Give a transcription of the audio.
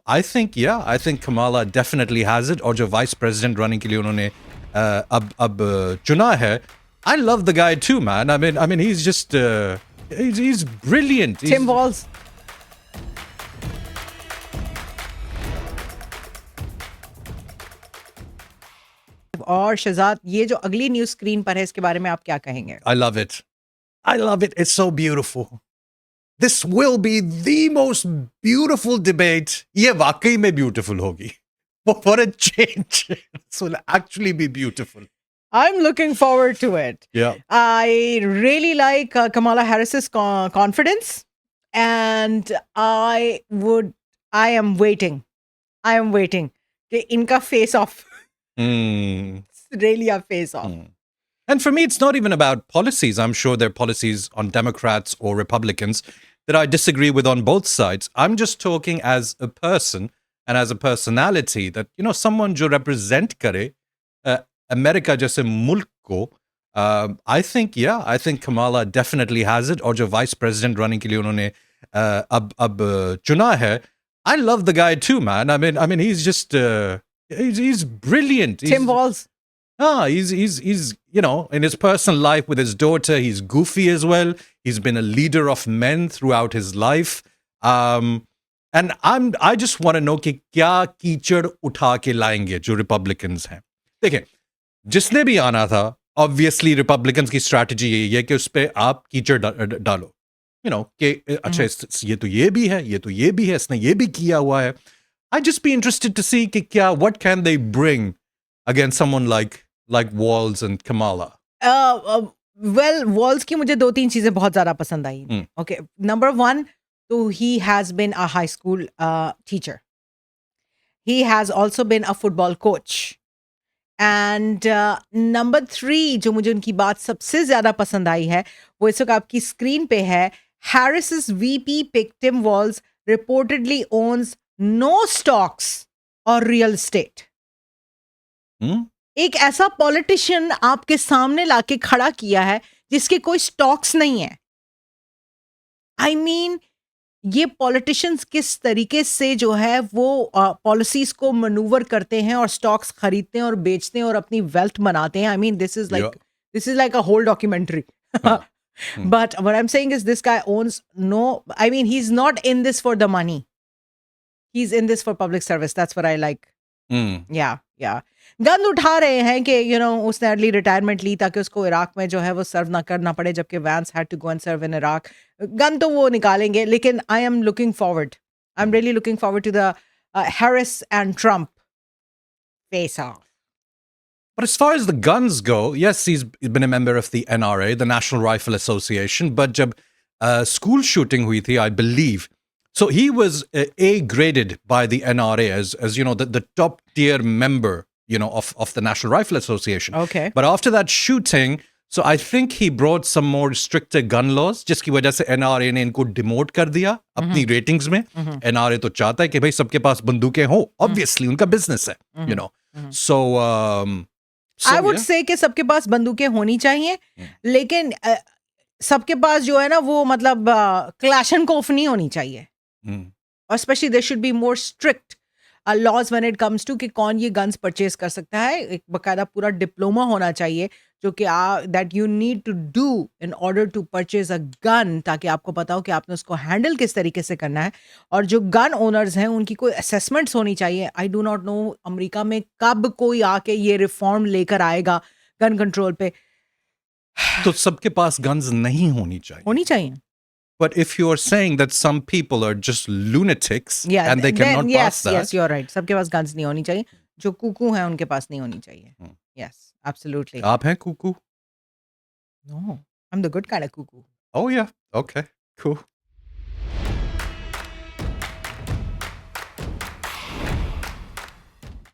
I think Kamala definitely has it. और जो vice president running के लिए उन्होंने अब चुना है, I love the guy too, man. I mean, he's just he's brilliant. Tim Walz. और शहजाद, ये जो अगली न्यूज स्क्रीन पर है, इसके बारे में आप क्या कहेंगे? I love it. I love it. It's so beautiful. This will be the most beautiful debate. ये वाकई में beautiful होगी. What a change. This will actually be beautiful. I'm looking forward to it. Yeah. I really like Kamala Harris's confidence, and I am waiting. I am waiting. कि इनका face off. Mm. It's really a face off. And for me, it's not even about policies. I'm sure there are policies on Democrats or Republicans that I disagree with on both sides. I'm just talking as a person and as a personality that, you know, someone जो represent करे America जैसे मुल्क को, I think Kamala definitely has it. और जो vice president running के लिए उन्होंने अब चुना है, I love the guy too, man. I mean, he's just he's brilliant. Tim Walz. He's you know, in his personal life with his daughter, he's goofy as well. He's been a leader of men throughout his life. And I just want to know कि क्या कीचड़ उठा के लाएंगे जो Republicans हैं. देखिए, जिसने भी आना था, obviously Republicans की strategy यही है कि उस पे आप कीचड़ डालो. You know, कि अच्छा ये तो ये भी है, ये तो ये भी है, इसने ये भी किया हुआ है. I'd just be interested to see कि क्या, what can they bring against someone like Walz and Kamala. Well, Walz की मुझे 2-3 चीजें बहुत ज्यादा पसंद आई. Okay, number 1, so he has been a high school teacher. He has also been a football coach. And number 3, जो मुझे उनकी बात सबसे ज्यादा पसंद आई है, वो इस वक्त आपकी स्क्रीन पे है. Harris's VP pick Tim Walz reportedly owns no stocks or real estate. एक ऐसा पॉलिटिशियन आपके सामने लाके खड़ा किया है जिसके कोई स्टॉक्स नहीं है. आई मीन, ये पॉलिटिशियंस किस तरीके से जो है वो पॉलिसीज को मनूवर करते हैं और स्टॉक्स खरीदते हैं और बेचते हैं और अपनी वेल्थ बनाते हैं. I mean, this is like a whole documentary. But what I'm saying is this guy owns no, I mean, he's not in this for the money. He's in this for public service. That's what I like. Yeah. Gun उठा रहे हैं कि उसने early retirement ली ताकि उसको Iraq में जो है वो सर्व ना करना पड़े, जबकि Vance had to go and serve in Iraq. Gun तो वो निकालेंगे, लेकिन I am really looking forward to the Harris and Trump face off. But as far as the guns go, yes, he's been a member of the NRA, the National Rifle Association. But jab school shooting hui thi, I believe, so he was A-graded by the NRA as you know, the top tier member, of the National Rifle Association. Okay. But after that shooting, so I think he brought some more stricter gun laws, जिसकी वजह से NRA ने इनको demote कर दिया अपनी ratings में. NRA तो चाहता है कि भाई सबके पास बंदूकें हो, obviously उनका business है, So I would say कि सबके पास बंदूकें होनी चाहिए, लेकिन सबके पास जो है ना वो मतलब क्लैशनकोफ नहीं होनी चाहिए. और specially there should be more strict laws when it comes to कि कौन ये गन्स परचेज कर सकता है. एक बकायदा पूरा डिप्लोमा होना चाहिए जो कि that you need to do in order to purchase a gun, ताकि आपको पता हो कि आपने उसको हैंडल किस तरीके से करना है. और जो गन ओनर्स हैं उनकी कोई असेसमेंट्स होनी चाहिए. I do not know America में कब कोई आके ये रिफॉर्म लेकर आएगा गन कंट्रोल पे. तो सबके पास गन्स नहीं होनी चाहिए. But if you are saying that some people are just lunatics and they cannot pass that. Yes, you're right. सबके पास guns नहीं होनी चाहिए. जो कुकू हैं उनके पास नहीं होनी चाहिए. Yes, absolutely. आप हैं Kuku? No, I'm the good kind of cuckoo. Oh yeah, okay, cool.